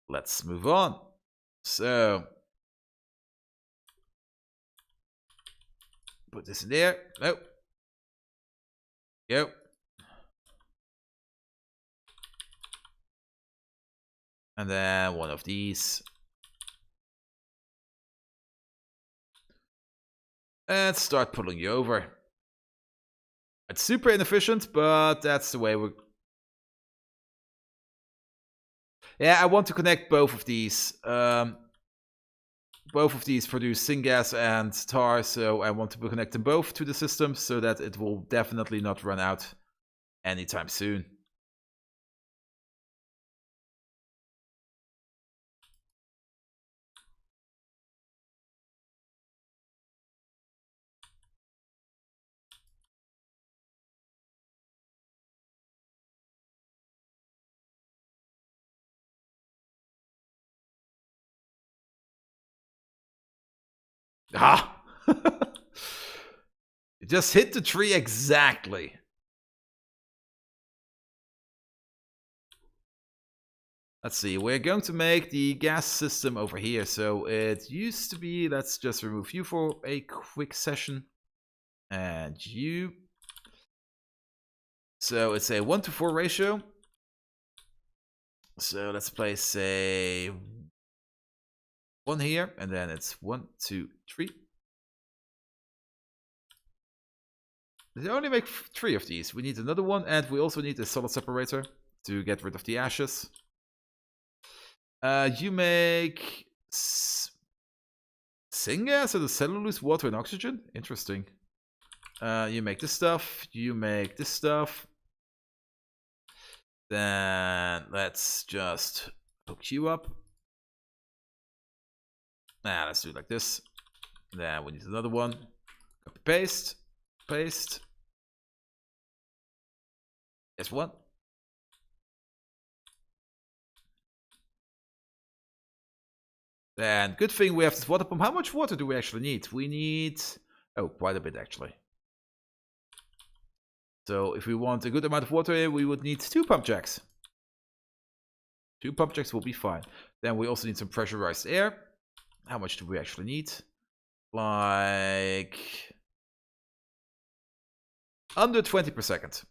let's move on. So put this in there. Nope. Go. And then one of these. And start pulling you over. It's super inefficient, but that's the way we're... Yeah, I want to connect both of these. Both of these produce syngas and tar, so I want to connect them both to the system so that it will definitely not run out anytime soon. Ah! It just hit the tree exactly. Let's see, we're going to make the gas system over here. So it used to be, let's just remove you for a quick session. And you. So it's a 1-to-4 ratio. So let's place a 1 here, and then it's 1, 2, 3. They only make 3 of these. We need another one, and we also need a solid separator to get rid of the ashes. You make syngas and the cellulose, water, and oxygen. Interesting. You make this stuff. You make this stuff. Then let's just hook you up. Let's do it like this. Then we need another one. Copy, paste, paste. There's one. Then good thing we have this water pump. How much water do we actually need? We need, oh, quite a bit actually. So if we want a good amount of water here, we would need 2 pump jacks. 2 pump jacks will be fine. Then we also need some pressurized air. How much do we actually need? Like under 20 per second.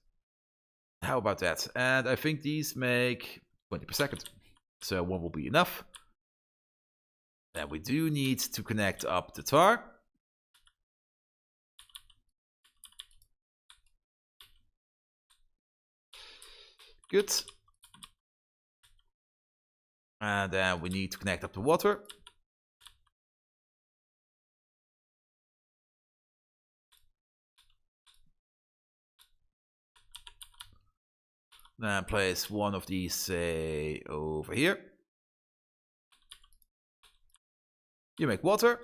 How about that? And I think these make 20 per second. So 1 will be enough. Then we do need to connect up the tar. Good. And then we need to connect up the water. Then place one of these, say, over here. You make water.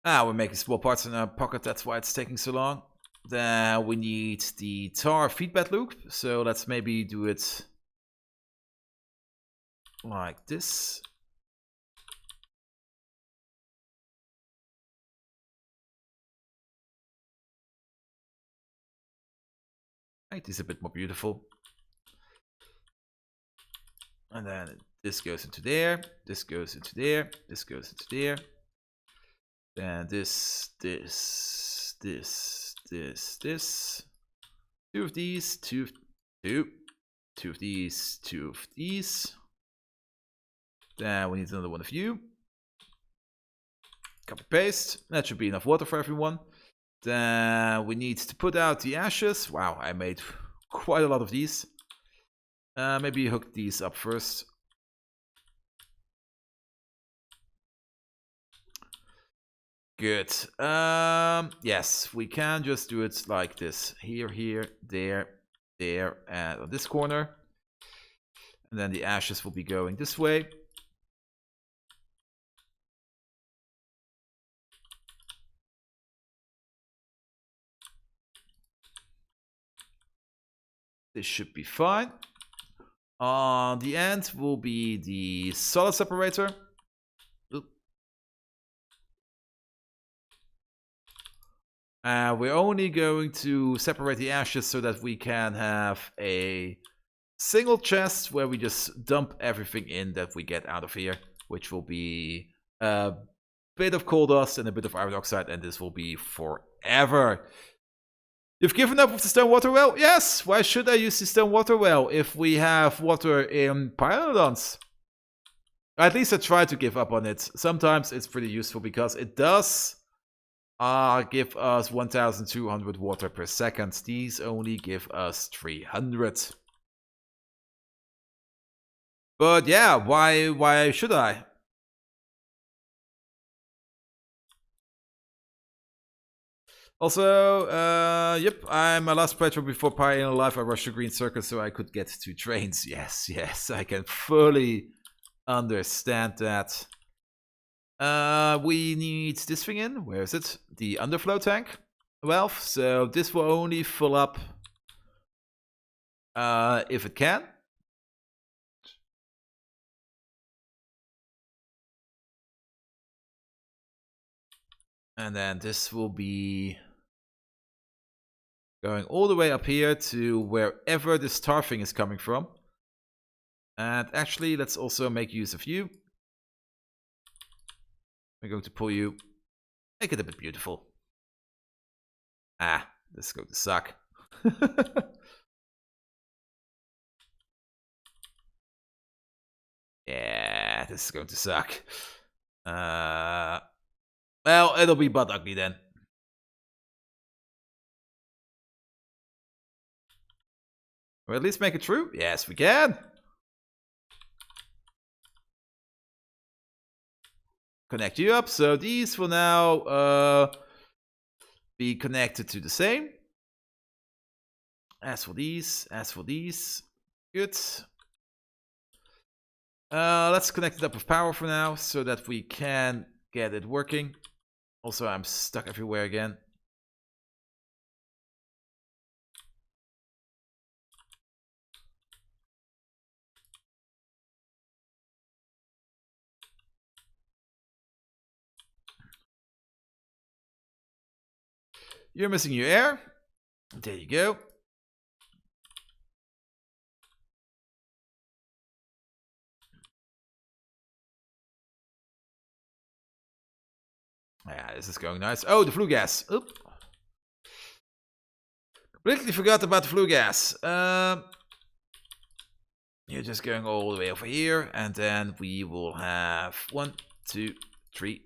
We're making small parts in our pocket, that's why it's taking so long. Then we need the tar feedback loop. So let's maybe do it like this. It is a bit more beautiful. And then this goes into there, this goes into there, this goes into there. Then this. 2 of these, 2 of these, 2 of these. Then we need another one of you. Copy paste. That should be enough water for everyone. Then we need to put out the ashes. Wow, I made quite a lot of these. Maybe hook these up first. Good. Yes, we can just do it like this. Here, there, and on this corner. And then the ashes will be going this way. This should be fine. On the end will be the solid separator. We're only going to separate the ashes so that we can have a single chest where we just dump everything in that we get out of here, which will be a bit of coal dust and a bit of iron oxide, and this will be forever. You've given up with the stone water well? Yes! Why should I use the stone water well if we have water in Pyanodons? At least I try to give up on it. Sometimes it's pretty useful because it does give us 1200 water per second. These only give us 300. But yeah, why should I? Also, yep, I'm my last playthrough before Pi in life. I rushed the green circus so I could get 2 trains. Yes, I can fully understand that. We need this thing in. Where is it? The underflow tank valve. So this will only fill up if it can. And then this will be going all the way up here to wherever this tar thing is coming from. And actually, let's also make use of you. We're going to pull you. Make it a bit beautiful. Ah, this is going to suck. Yeah, this is going to suck. Well, it'll be butt ugly then. Or at least make it true? Yes, we can. Connect you up. So these will now be connected to the same. As for these. Good. Let's connect it up with power for now so that we can get it working. Also, I'm stuck everywhere again. You're missing your air. There you go. Yeah, this is going nice. Oh, the flue gas. Oop. Completely forgot about the flue gas. You're just going all the way over here, and then we will have 1, 2, 3.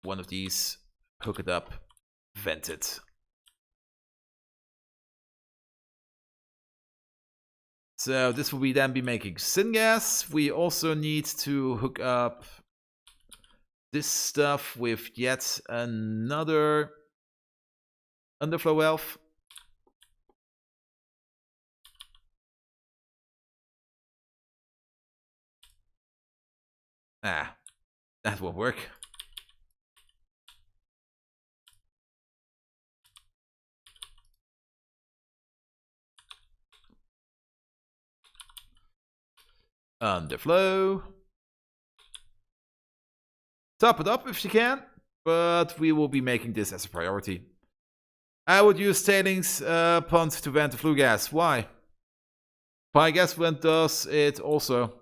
One of these. Hook it up. Vent it. So this will then be making syngas. We also need to hook up this stuff with yet another underflow valve. Ah, that won't work. Underflow. Top it up if you can, but we will be making this as a priority. I would use tailings pond to vent the flue gas. Why? Pi gas vent does it also.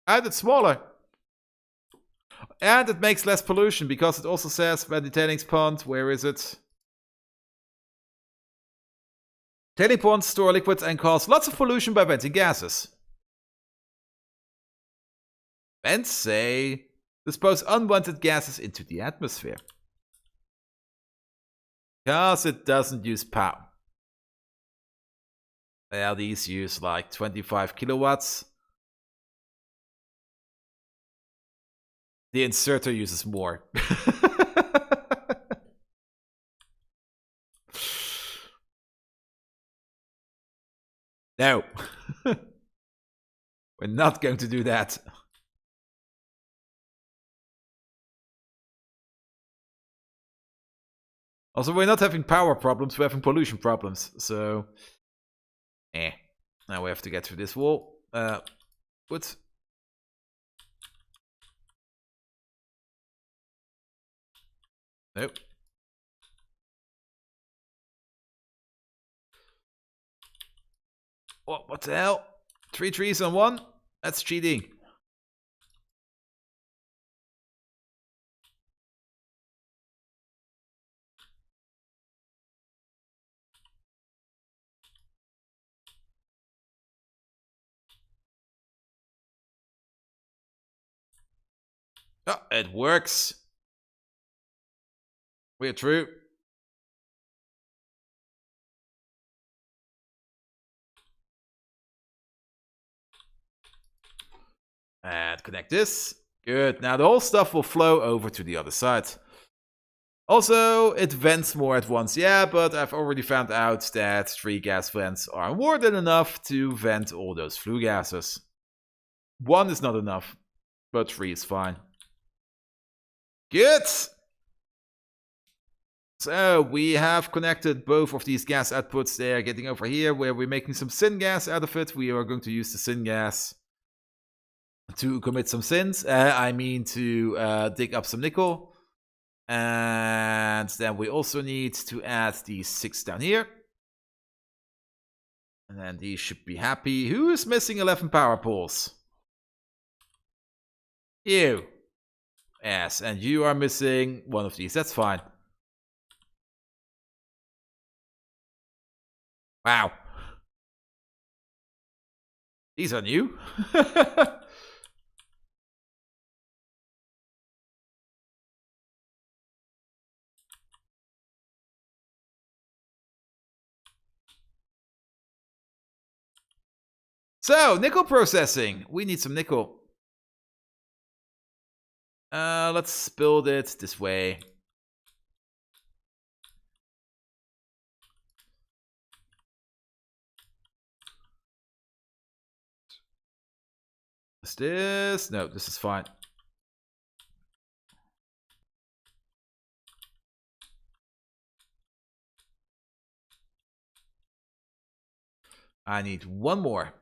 And it's smaller. And it makes less pollution because it also says when the tailings pond, where is it? Tailing ponds store liquids and cause lots of pollution by venting gases. Vents say dispose unwanted gases into the atmosphere. Because it doesn't use power. Well, these use like 25 kilowatts. The inserter uses more. No. We're not going to do that. Also, we're not having power problems, we're having pollution problems. So, now we have to get through this wall. What? Nope. What the hell? 3 trees on one? That's cheating. Oh, it works. We're true. And connect this. Good. Now the whole stuff will flow over to the other side. Also, it vents more at once. Yeah, but I've already found out that 3 gas vents are more than enough to vent all those flue gases. 1 is not enough, but 3 is fine. Good. So we have connected both of these gas outputs. They are getting over here where we're making some syngas out of it. We are going to use the syngas to commit some sins. I mean to dig up some nickel. And then we also need to add these 6 down here. And then these should be happy. Who is missing 11 power poles? You. Yes, and you are missing one of these. That's fine. Wow. These are new. So, nickel processing. We need some nickel. Let's build it this way. Is this? No, this is fine. I need one more.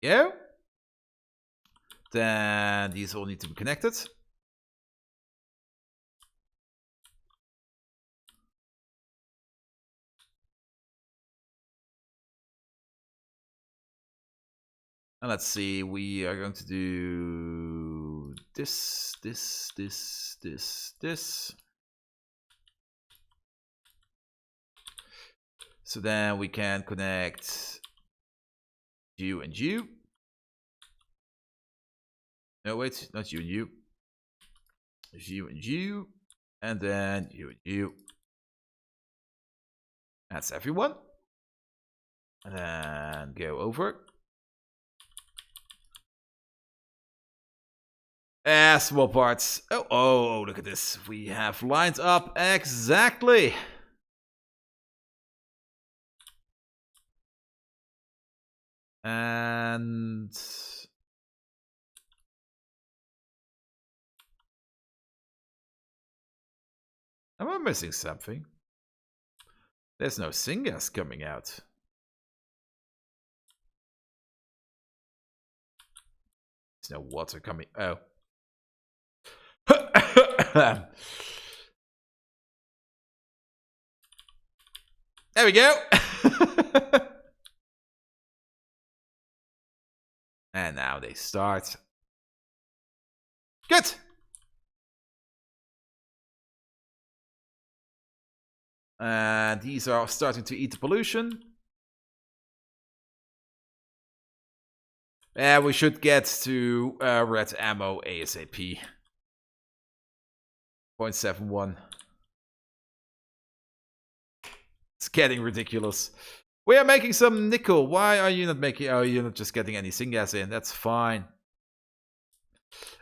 Yeah. Then these all need to be connected. And let's see, we are going to do this. So then we can connect you and you. No, wait, not you and you. You and you. And then you and you. That's everyone. And then go over. Small parts. Oh, look at this. We have lined up exactly. And am I missing something? There's no syngas coming out. There's no water coming. Oh. There we go. And now they start. Good. These are starting to eat the pollution. We should get to red ammo ASAP. 0.71. It's getting ridiculous. We are making some nickel. Why are you not making... Oh, you're not just getting any syngas in. That's fine.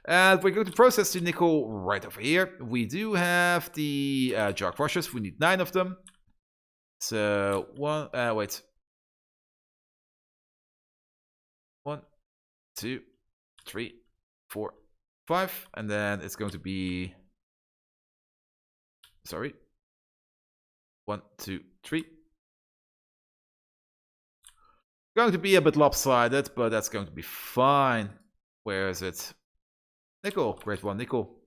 And we're going to process the nickel right over here. We do have the jar crushers. We need 9 of them. So, wait. 1, 2, 3, 4, 5. And then it's going to be... Sorry. 1, 2, 3. Going to be a bit lopsided, but that's going to be fine. Where is it? Nickel. Grade 1 nickel.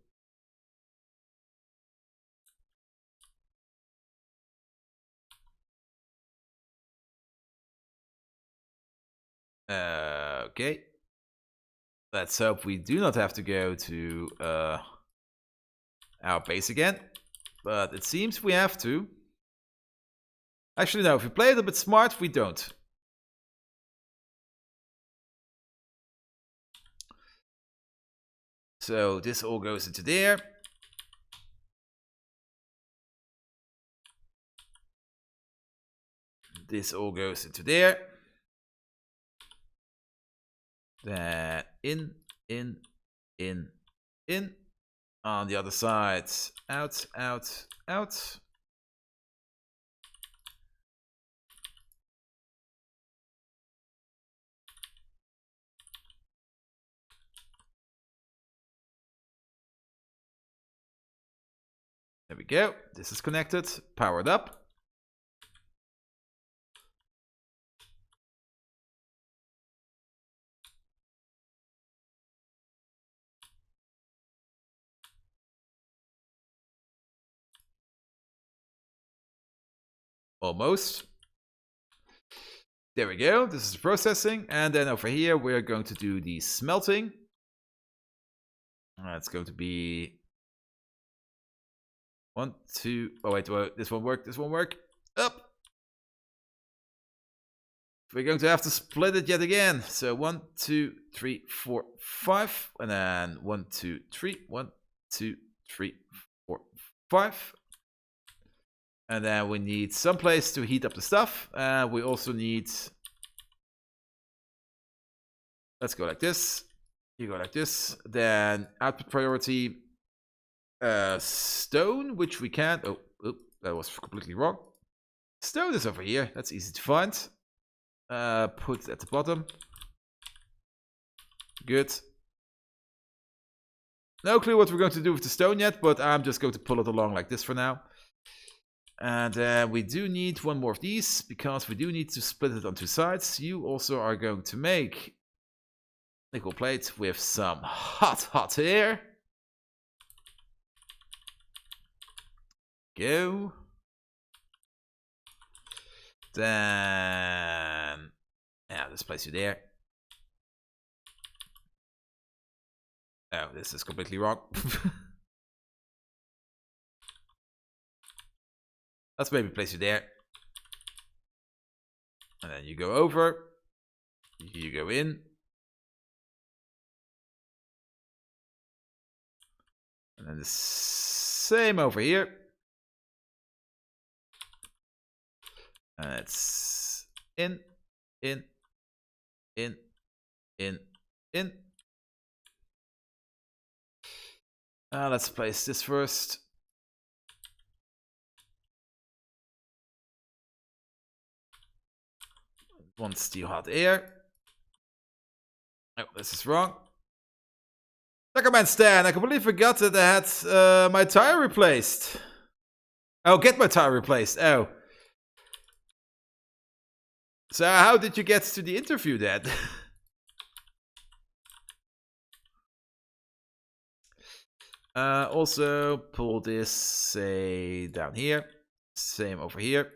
Okay. Let's hope we do not have to go to our base again. But it seems we have to. Actually, no. If we play it a bit smart, we don't. So this all goes into there. This all goes into there. Then in. On the other side, out. There we go. This is connected, powered up. Almost. There we go. This is processing. And then over here, we're going to do the smelting. That's going to be 1, 2. Oh, wait. This won't work. This won't work. Up. We're going to have to split it yet again. So 1, 2, 3, 4, 5. And then 1, 2, 3. 1, 2, 3, 4, 5. And then we need some place to heat up the stuff. We also need... Let's go like this. You go like this. Then output priority. Stone, which we can... Oh, that was completely wrong. Stone is over here. That's easy to find. Put at the bottom. Good. No clue what we're going to do with the stone yet, but I'm just going to pull it along like this for now. And we do need one more of these, because we do need to split it on 2 sides. You also are going to make nickel plate with some hot air. Go. Then... Yeah, let's place you there. Oh, this is completely wrong. Let's maybe place you there. And then you go over. You go in. And then the same over here. And it's in. Let's place this first. One steel hot air. Oh, this is wrong. Tuckerman Stan, I completely forgot that I had my tire replaced. Oh, get my tire replaced. Oh. So how did you get to the interview then? Also, pull this, say, down here. Same over here.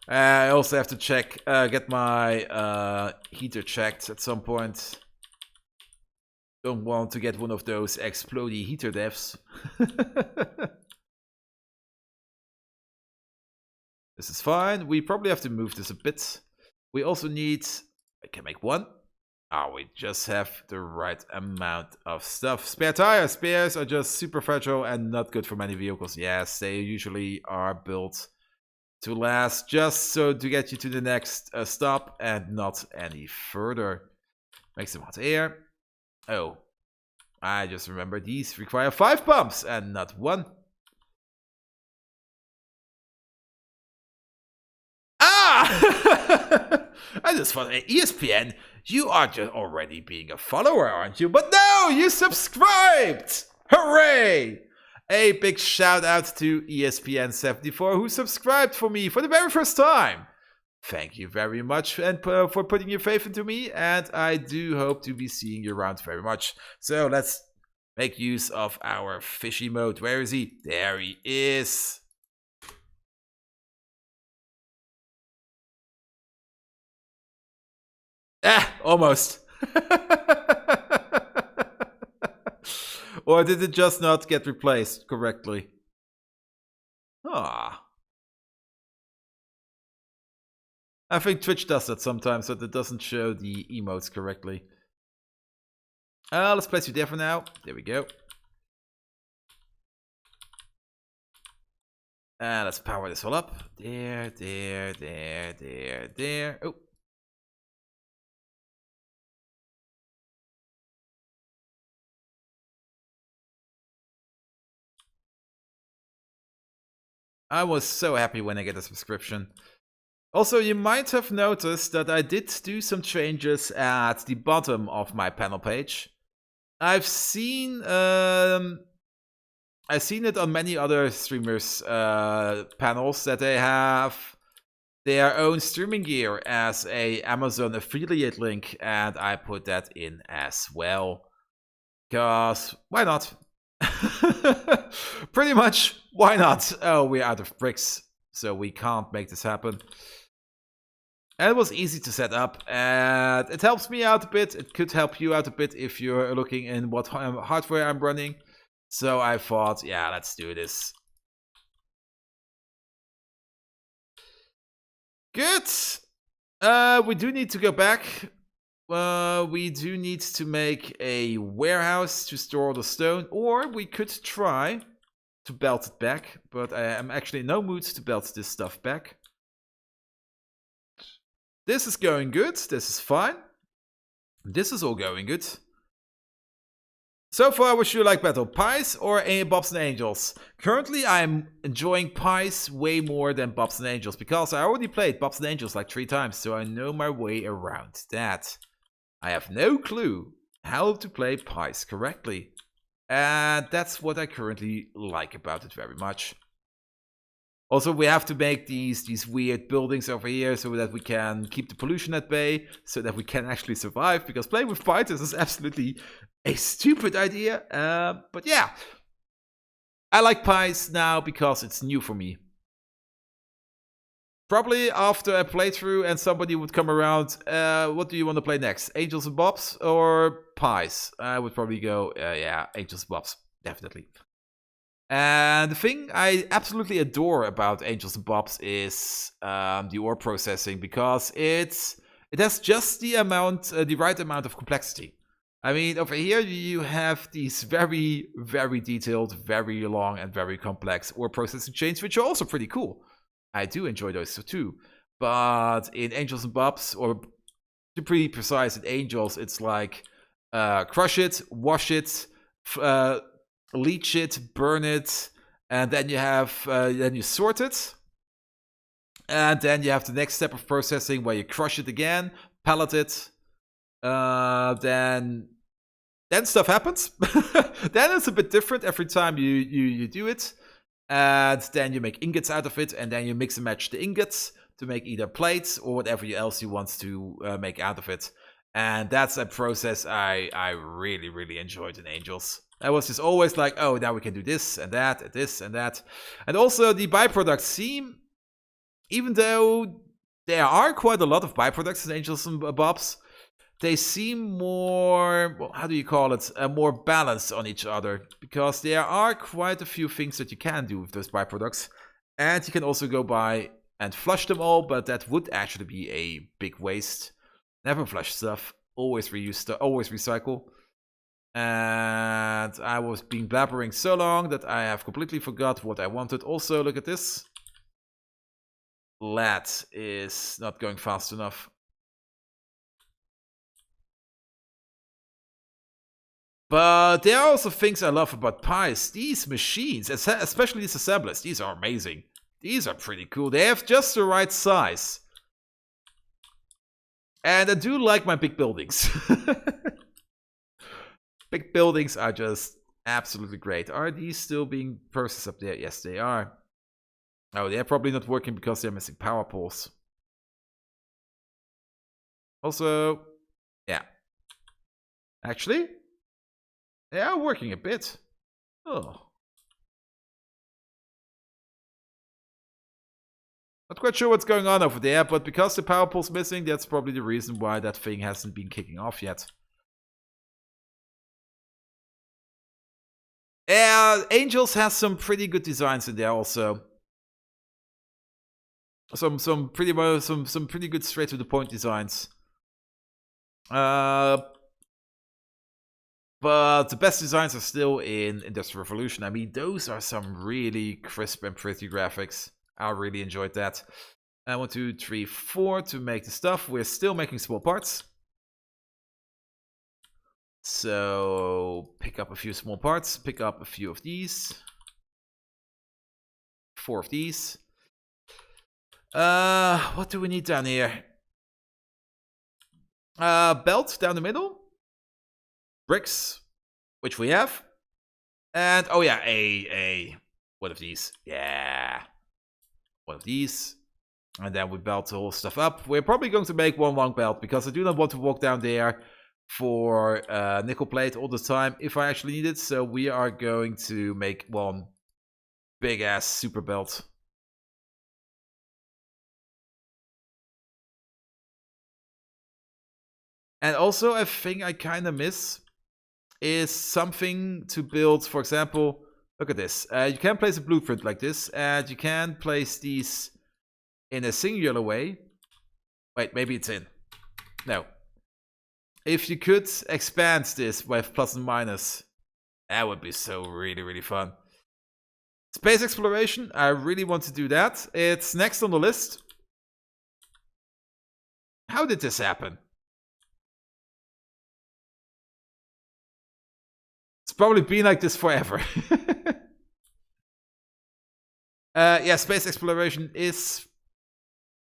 I also have to check, get my heater checked at some point. Don't want to get one of those explodey heater deaths. This is fine. We probably have to move this a bit. We also need... I can make one. Oh, we just have the right amount of stuff. Spare tires. Spares are just super fragile and not good for many vehicles. Yes, they usually are built to last just so to get you to the next stop and not any further. Make some hot air. Oh, I just remember these require 5 pumps and not 1. Ah! I just thought, ESPN, you are just already being a follower, aren't you? But no, you subscribed! Hooray! A big shout out to ESPN74 who subscribed for me for the very first time. Thank you very much and for putting your faith into me, and I do hope to be seeing you around very much. So let's make use of our fishy mode. Where is he? There he is. Almost. Or did it just not get replaced correctly? Ah. I think Twitch does that sometimes, so that it doesn't show the emotes correctly. Let's place you there for now. There we go. And let's power this all up. There. Oh. I was so happy when I get a subscription. Also, you might have noticed that I did do some changes at the bottom of my panel page. I've seen it on many other streamers' panels that they have their own streaming gear as a Amazon affiliate link, and I put that in as well. Because why not? Pretty much, why not? Oh, we're out of bricks, so we can't make this happen. And it was easy to set up, and it helps me out a bit. It could help you out a bit if you're looking in what hardware I'm running. So I thought, yeah, let's do this. Good. We do need to go back. We do need to make a warehouse to store the stone, or we could try to belt it back, but I am actually in no mood to belt this stuff back. This is going good. This is fine. This is all going good. So far, would you like Battle Pies or Bobs and Angels? Currently, I'm enjoying Pies way more than Bobs and Angels because I already played Bobs and Angels like 3 times, so I know my way around that. I have no clue how to play Pies correctly, and that's what I currently like about it very much. Also, we have to make these weird buildings over here so that we can keep the pollution at bay, so that we can actually survive, because playing with fighters is absolutely a stupid idea. But yeah, I like Pies now because it's new for me. Probably after a playthrough and somebody would come around, what do you want to play next? Angels and Bobs or Pies? I would probably go, yeah, Angels and Bobs, definitely. And the thing I absolutely adore about Angels and Bobs is the ore processing, because it has just the right amount of complexity. I mean, over here you have these very, very detailed, very long, and very complex ore processing chains, which are also pretty cool. I do enjoy those too. But in Angels and Bobs, or to be pretty precise, in Angels, it's like crush it, wash it, leach it, burn it, and then you have then you sort it, and then you have the next step of processing where you crush it again, pellet it, then stuff happens. Then it's a bit different every time you do it, and then you make ingots out of it, and then you mix and match the ingots to make either plates or whatever else you want to make out of it. And that's a process I really, really enjoyed in Angels. I was just always like, oh, now we can do this and that and this and that. And also the byproducts seem, even though there are quite a lot of byproducts in Angels and Bobs, they seem more, well, how do you call it, more balanced on each other. Because there are quite a few things that you can do with those byproducts. And you can also go by and flush them all, but that would actually be a big waste. Never flush stuff, always reuse stuff, always recycle. And I was being blabbering so long that I have completely forgot what I wanted. Also, look at this. Lead is not going fast enough. But there are also things I love about Pies. These machines, especially these assemblers, these are amazing. These are pretty cool. They have just the right size. And I do like my big buildings. Big buildings are just Absolutely great. Are these still being processed up there? Yes, they are. Oh, they're probably not working because they're missing power poles. Also, yeah. Actually, they are working a bit. Oh. Not quite sure what's going on over there, but because the power pole's missing, that's probably the reason why that thing hasn't been kicking off yet. Yeah, Angels has some pretty good designs in there also. Some pretty good straight to the point designs. But the best designs are still in Industrial Revolution. I mean, those are some really crisp and pretty graphics. I really enjoyed that. 1, 2, 3, 4 to make the stuff. We're still making small parts. So pick up a few small parts. Pick up a few of these. 4 of these. What do we need down here? Belt down the middle. Bricks, which we have. And, oh yeah, one of these. Yeah. One of these. And then we belt the whole stuff up. We're probably going to make one long belt because I do not want to walk down there for nickel plate all the time if I actually need it. So we are going to make one big ass super belt. And also a thing I kind of miss is something to build. For example, look at this. You can place a blueprint like this, and you can place these in a singular way. Wait, maybe it's in. No. If you could expand this with plus and minus, that would be so really fun. Space exploration, I really want to do that. It's next on the list. How did this happen? It's probably been like this forever. Yeah, space exploration is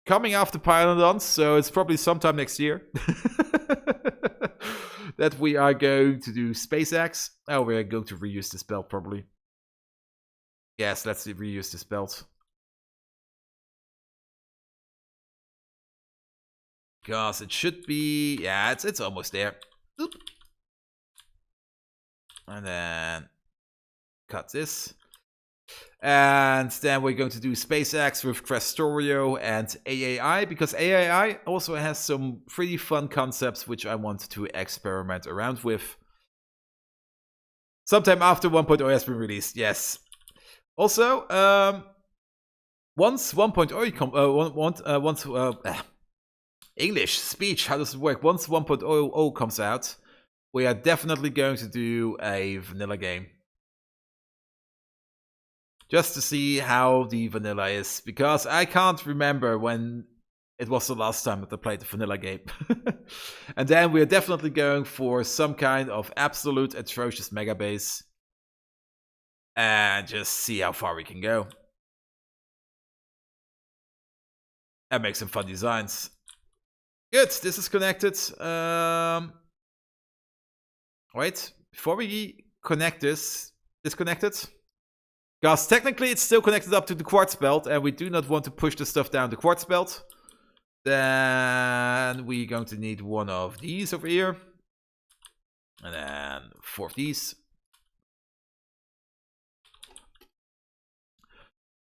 coming after Pyanodon, so it's probably sometime next year that we are going to do SpaceX. Oh, we're going to reuse this belt probably. Yes, let's reuse this belt. Because it should be, yeah, it's almost there. Oop. And then cut this. And then we're going to do SpaceX with Crestorio and AAI, because AAI also has some pretty fun concepts which I want to experiment around with. Sometime after 1.0 has been released, yes. Also, once 1.0 English speech, how does it work? Once 1.0 comes out, we are definitely going to do a vanilla game. Just to see how the vanilla is, because I can't remember when it was the last time that I played the vanilla game. And then we're definitely going for some kind of absolute atrocious mega base. And just see how far we can go. And make some fun designs. Good, this is connected. Wait, before we connect this, disconnect it. Because technically it's still connected up to the quartz belt, and we do not want to push the stuff down the quartz belt. Then we're going to need one of these over here. And then 4 of these.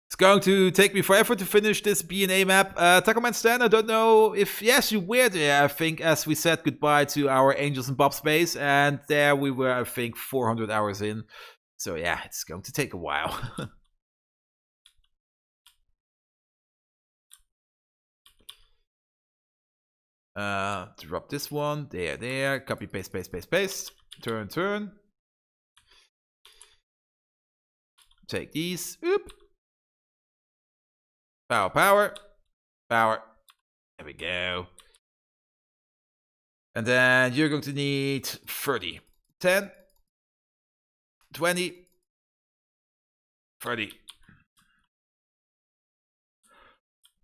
It's going to take me forever to finish this B&A map. Tacoman Stan, I don't know if... Yes, you were there, I think, as we said goodbye to our Angels and Bob's base. And there we were, I think, 400 hours in. So yeah, it's going to take a while. Drop this one. There. Copy, paste, paste. Turn. Take these. Oop. Power. There we go. And then you're going to need 30. 10. 20. 30.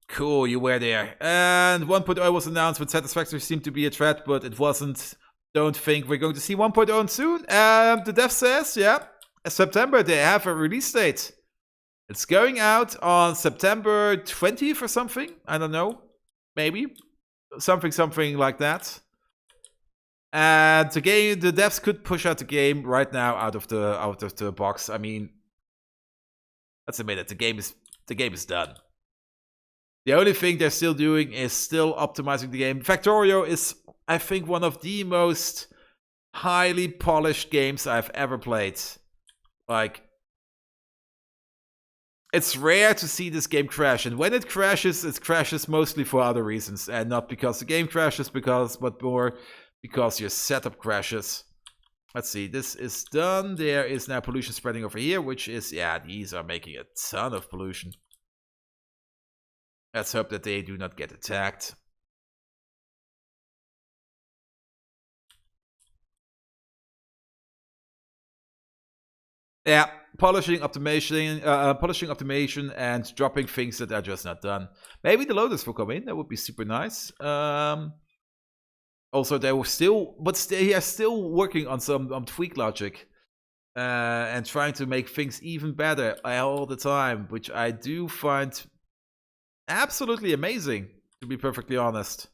Cool, you were there. And 1.0 was announced, but Satisfactory seemed to be a threat, but it wasn't. don't think we're going to see 1.0 soon. The dev says, yeah, September they have a release date. It's going out on September 20th or something. I don't know. Maybe. Something like that. And the devs could push out the game right now out of the box. I mean, let's admit it, the game is done. The only thing they're still doing is still optimizing the game. Factorio is, I think, one of the most highly polished games I've ever played. Like, it's rare to see this game crash, and when it crashes mostly for other reasons, and not because the game crashes, but more because your setup crashes. Let's see, this is done. There is now pollution spreading over here, which is, yeah, these are making a ton of pollution. Let's hope that they do not get attacked. Yeah, polishing optimization, and dropping things that are just not done. Maybe the loaders will come in. That would be super nice. Also, they are still working on some tweak logic and trying to make things even better all the time, which I do find absolutely amazing, to be perfectly honest.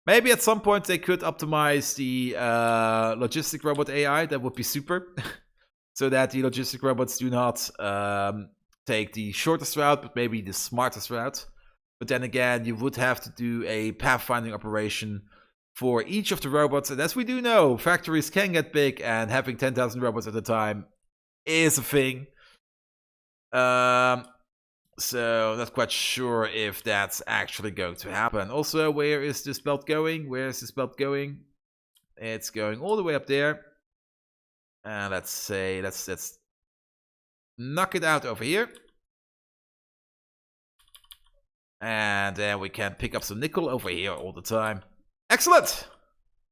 Maybe at some point they could optimize the logistic robot AI. That would be super. So that the logistic robots do not take the shortest route, but maybe the smartest route. But then again, you would have to do a pathfinding operation for each of the robots. And as we do know, factories can get big, and having 10,000 robots at a time is a thing. So not quite sure if that's actually going to happen. Also, where is this belt going? Where is this belt going? It's going all the way up there. And let's knock it out over here. And then we can pick up some nickel over here all the time. Excellent!